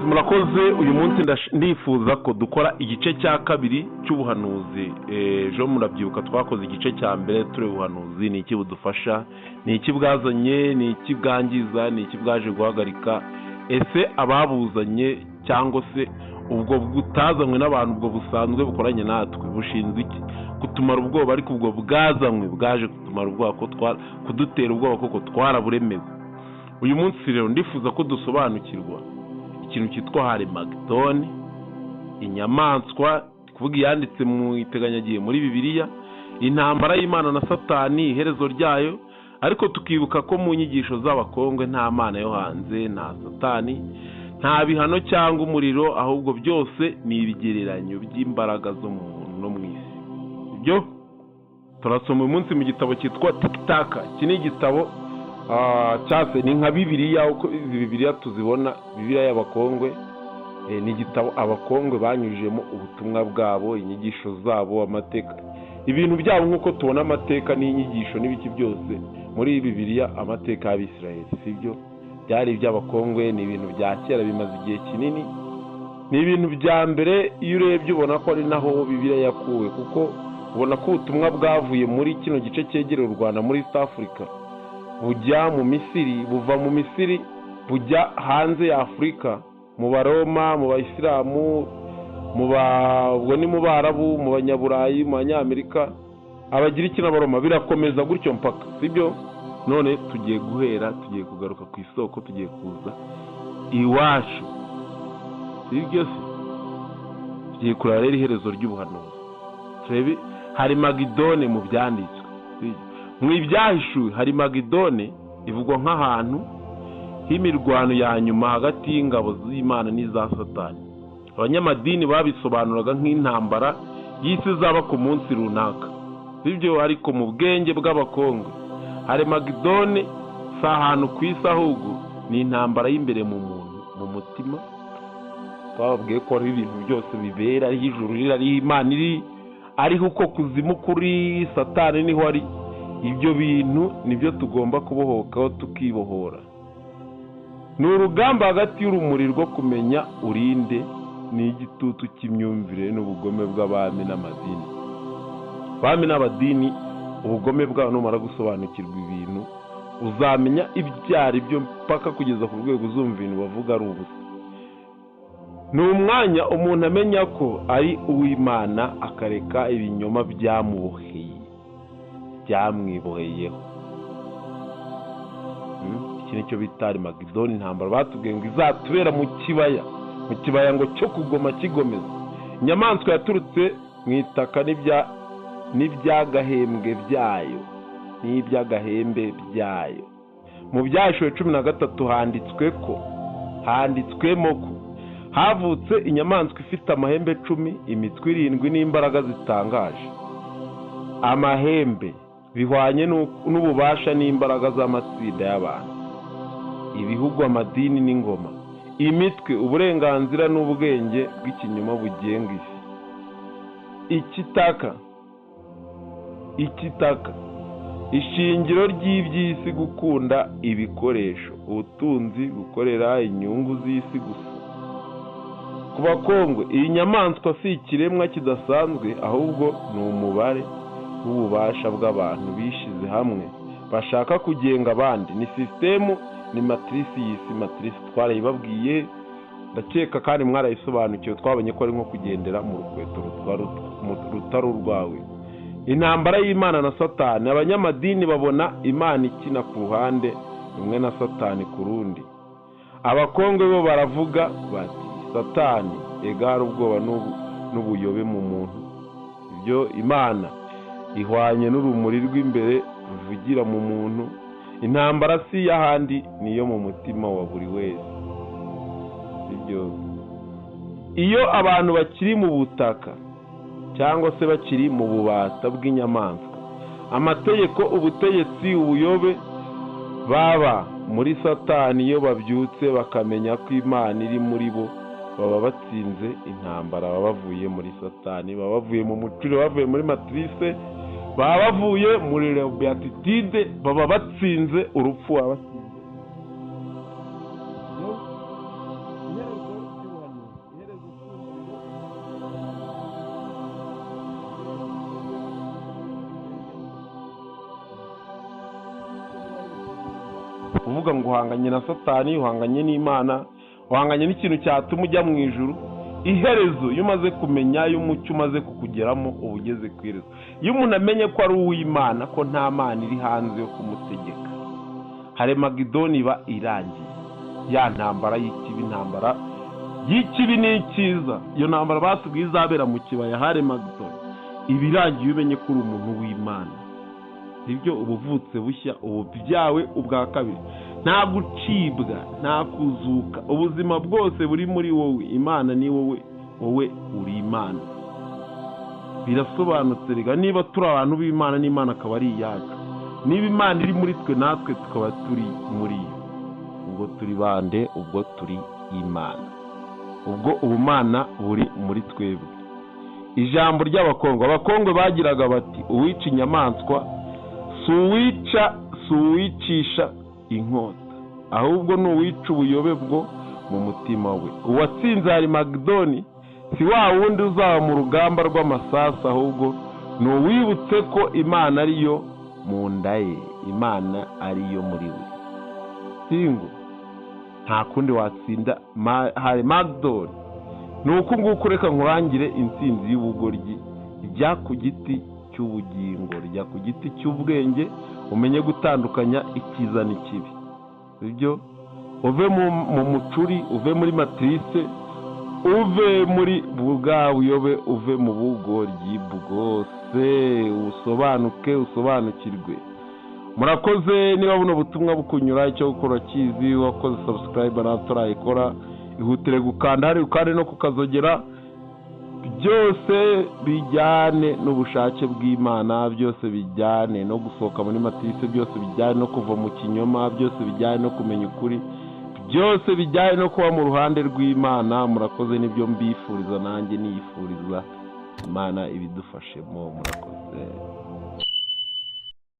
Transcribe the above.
murakoze. Uyu munsi ndifuza ko dukora igice cya kabiri cy'ubuhanuzi. Ejo murabyibuka twakoze igice cya mbere turi ubuhanuzi, ni iki budufasha, ni iki bwazanye, ni iki bwangiza, ni iki bwaje guhagarika, ese ababuzanye cyangwa se ubwo butazanywe n'abantu, ubwo busanzwe bukoranye natwe bushinzwe iki? Kutumara ubwoba, ariko ubwo bwazanywe bwaje kutumara ubwoba, kudutera ubwoba koko twaraburemewe. Uyu munsi rero ndifuza ko dusobanukirwa ikintu cyitwa Harimagedoni, inyamaswa kuvuga yanditse mu iteganyagihe muri Bibiliya, intambara y'Imana na Satani, iherezo ryayo, ariko tukibuka ko mu nyigisho z'abakongwe nta mana yo hanze, nta Satani, nta bihano cyangwa umuriro, ahubwo byose ni ibigereranyo by'imbaraga zo mu muntu no mu isi. Ibyo turasoma uyu munsi mu gitabo cyitwa Tikitaka. Iki ni igitabo cyase ni nka Bibiliya, uko izi Bibiliya tuzibona, Bibiliya y'abakongwe. Ni igitabo abakongwe banyujijemo ubutumwa bwabo, inyigisho zabo, amateka, ibintu byabo nk'uko tubona amateka n'inyigisho n'ibiki byose muri Bibiliya. Amateka y'Abisirayeli sibyo byari iby'abakongwe, ni ibintu bya kera bimaze igihe kinini, ni ibintu bya mbere. Iyo urebye ubona ko ari naho Bibiliya yakuwe, kuko ubona ko ubutumwa bwavuye muri kino gice cyegereye u Rwanda muri East Africa bujya mu Misiri, buva mu Misiri bujya hanze ya Afurika, mu Baroma, mu Bayisilamu, ubwo ni mu Barabu, mu Banyaburayi, mu Banyamerika, Abagiriki n'Abaroma, birakomeza gutyo mpaka sibyo. None tugiye kugaruka ku isoko, tugiye kuza iwacu sibyo se, tugiye kureba rero iherezo ry'ubuhanuzi. Turebe Harimagedoni mu byanditswe. Mu ibyahishuwe Harimagedoni ivugwa nk'ahantu h'imirwano ya nyuma hagati y'ingabo z'Imana n'iza Satani. Abanyamadini babisobanuraga nk'intambara y'isi zaba ku munsi runaka sibyo, ariko mu bwenge bw'abakongwe Harimagedoni si ahantu ku isi, ahubwo ni intambara y'imbere mu muntu, mu mutima. Twababwiye ko ari ibintu byose bibera, ariho ijuru riri, ariho Imana iri, ariho uko kuzimu kuri, Satani niho ari. Ibyo bintu nibyo tugomba kubohokaho, tukibohora. Ni urugamba hagati y'urumuri rwo kumenya urinde n'igitutu cy'imyumvire n'ubugome bw'abami n'amadini. Abami n'abadini, ubugome bwabo numara gusobanukirwa ibintu uzamenya ibyari byo mpaka kugeza ku rwego uzumva ibintu bavuga ari ubusa. Ni umwanya umuntu amenya ko ari uw'Imana, akareka ibinyoma byamwiboheyeho. Iki nicyo bita Harimagedoni, intambara batubwiye ngo izatubera mu kibaya ngo cyo kugoma kigomeza. Inyamaswa yaturutse mu itaka n'iby'agahembe byayo. Mu Byahishuwe 13 handitswemo ko havutse inyamaswa ifite amahembe 10, imitwe 7 n'imbaraga zitangaje. Amahembe bihwanye n'ububasha n'imbaraga z'amatsinda y'abantu, ibihugu, amadini n'ingoma. Imitwe uburenganzira n'ubwenge bw'ikinyoma bugenga isi. Ikitaka ishingiro ry'iby'isi, gukunda ibikoresho, ubutunzi, gukorera inyungu z'isi gusa. Ku bakongwe iyi nyamaswa si ikiremwa kidasanzwe, ahubwo ni umubare w'ububasha bw'abantu bishize hamwe bashaka kugenga abandi. Ni sisitemu, ni matrisi y'isi. Matrisi twarayibabwiye ndakeka kandi mwarayisobanukiwe. Twabonye ko ari nko kugendera mu rukweto rutari urwawe. Intambara y'Imana na Satani. Abanyamadini babona Imana ikina ku ruhande rumwe na Satani ku rundi. Abakongwe bo baravuga bati Satani egara ubwoba n'ubuyobe mu muntu. Ibyo Imana ihwanye n'urumuri rw'imbere ruvugira mu muntu. Intambara si y'ahandi, niyo mu mutima wa buri wese. Ibyo iyo abantu bakiri mu butaka cyangwa se bakiri mu bubata bw'inyamaswa, amategeko, ubutegetsi, ubuyobe, baba muri Satani, iyo babyutse bakamenya ko Imana iri muri bo, baba batsinze intambara. Baba bavuye muri Satani, baba bavuye mu muciro, bavuye muri matrise, baba bavuye muri beatitude, baba batsinze urupfu, baba batsinze uvuga ngo uhanganye na Satani, uhanganye n'Imana, uhanganye n'ikintu cyatuma ujya mu ijuru. Iherezo iyo umaze kumenya, iyo umucyo umaze kukugeramo, uba ugeze ku iherezo. Iyo umuntu amenye ko ari uw'Imana, ko nta mana iri hanze yo kumutegeka, Harimagedoni iba irangiye. Ya ntambara y'ikibi, intambara y'ikibi n'icyiza, iyo ntambara batubwiye izabera mu kibaya Harimagedoni, iba irangiye umenye ko uri umuntu w'Imana. Ibyo ubuvutse bushya, ubu byawe ubwa kabiri, nta gucibwa, nta kuzuka, ubuzima bwose buri muri wowe. Imana ni wowe, wowe uri Imana. Birasobanutse rega, niba turi abantu b'Imana n'Imana akaba ari iyacu, niba Imana iri muri twe natwe tukaba turi muri yo, ubwo turi bande? Ubwo turi Imana, ubwo ubumana buri muri twebwe. Ijambo ry'Abakongwe, Abakongwe bagiraga bati uwica inyamaswa si uwicisha inkota, ahubwo ni uwica ubuyobe bwo mu mutima we. Uwatsinze Harimagedoni si wa wundi uzaba mu rugamba rw'amasasu, ahubwo ni uwibutse ko Imana ariyo mu nda ye, Imana ariyo muri we. Singo nta kundi watsinda Harimagedoni. Ni uku nguku reka nkurangire intsinzi y'ubugoryi. Jya ku giti cy'ubugingo, rya ku giti cy'ubwenge, umenye gutandukanya icyiza n'ikibi. Ibyo uve mu mucuri, uve muri matrice, uve muri bwa buyobe, uve mu bugoryi bwose, usobanuke, usobanukirwe. Murakoze. Niba buno butumwa bukunyura, icyo gukora kizi, wakoze subscribe na turayikora, ihutire gukanda hari ukande no kukazogera. Byose bijyane n'ubushake bw'Imana, byose bijyane no gusohoka muri matrice, byose bijyane no kuva mu kinyoma, byose bijyane no kumenya ukuri, byose bijyane no kuba mu ruhande rw'Imana. Murakoze. Nibyo mbifuriza, nanjye niyifuriza. Imana ibidufashemo. Murakoze.